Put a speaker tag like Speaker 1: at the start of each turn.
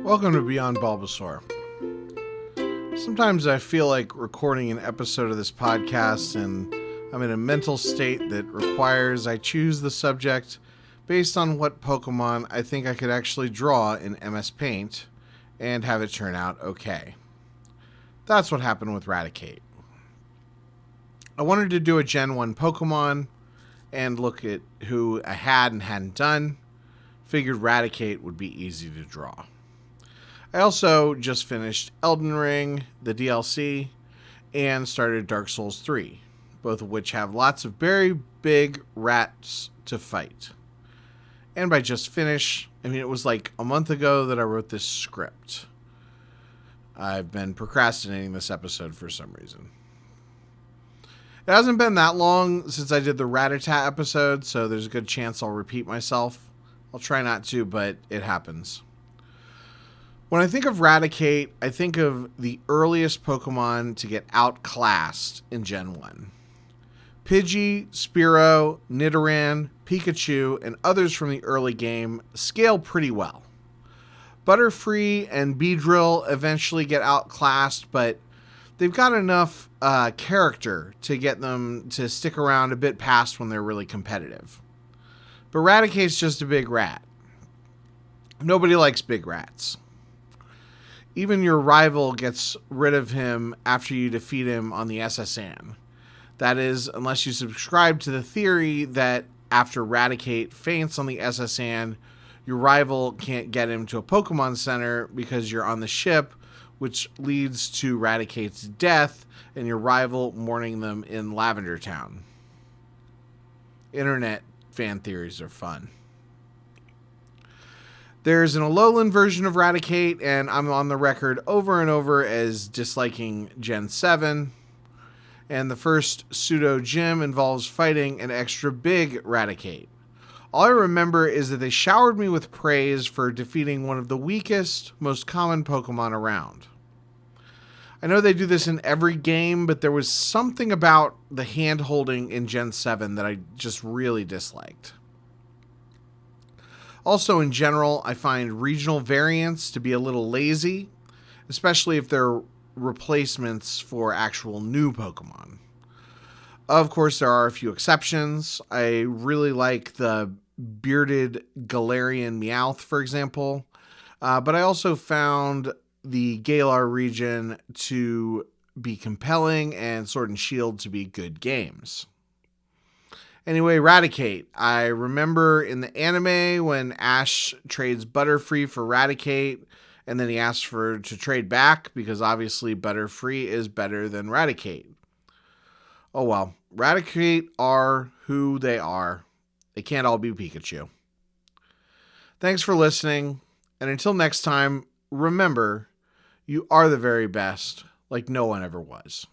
Speaker 1: Welcome to Beyond Bulbasaur. Sometimes I feel like recording an episode of this podcast and I'm in a mental state that requires I choose the subject based on what Pokemon I think I could actually draw in MS Paint and have it turn out okay. That's what happened with Ratticate. I wanted to do a Gen 1 Pokemon and look at who I had and hadn't done. Figured Ratticate would be easy to draw. I also just finished Elden Ring, the DLC, and started Dark Souls 3, both of which have lots of very big rats to fight. And by just finish, I mean it was like a month ago that I wrote this script. I've been procrastinating this episode for some reason. It hasn't been that long since I did the Ratticate episode, so there's a good chance I'll repeat myself. I'll try not to, but it happens. When I think of Ratticate, I think of the earliest Pokemon to get outclassed in Gen 1. Pidgey, Spearow, Nidoran, Pikachu, and others from the early game scale pretty well. Butterfree and Beedrill eventually get outclassed, but they've got enough character to get them to stick around a bit past when they're really competitive. But Raticate's just a big rat. Nobody likes big rats. Even your rival gets rid of him after you defeat him on the SSN. That is, unless you subscribe to the theory that after Ratticate faints on the SSN, your rival can't get him to a Pokemon Center because you're on the ship, which leads to Raticate's death and your rival mourning them in Lavender Town. Internet fan theories are fun. There's an Alolan version of Ratticate, and I'm on the record over and over as disliking Gen 7. And the first pseudo gym involves fighting an extra big Ratticate. All I remember is that they showered me with praise for defeating one of the weakest, most common Pokemon around. I know they do this in every game, but there was something about the hand-holding in Gen 7 that I just really disliked. Also, in general, I find regional variants to be a little lazy, especially if they're replacements for actual new Pokemon. Of course, there are a few exceptions. I really like the bearded Galarian Meowth, for example, but I also found the Galar region to be compelling and Sword and Shield to be good games. Anyway, Ratticate. I remember in the anime when Ash trades Butterfree for Ratticate, and then he asks to trade back because obviously Butterfree is better than Ratticate. Oh well, Ratticate are who they are. They can't all be Pikachu. Thanks for listening, and until next time, remember, you are the very best, like no one ever was.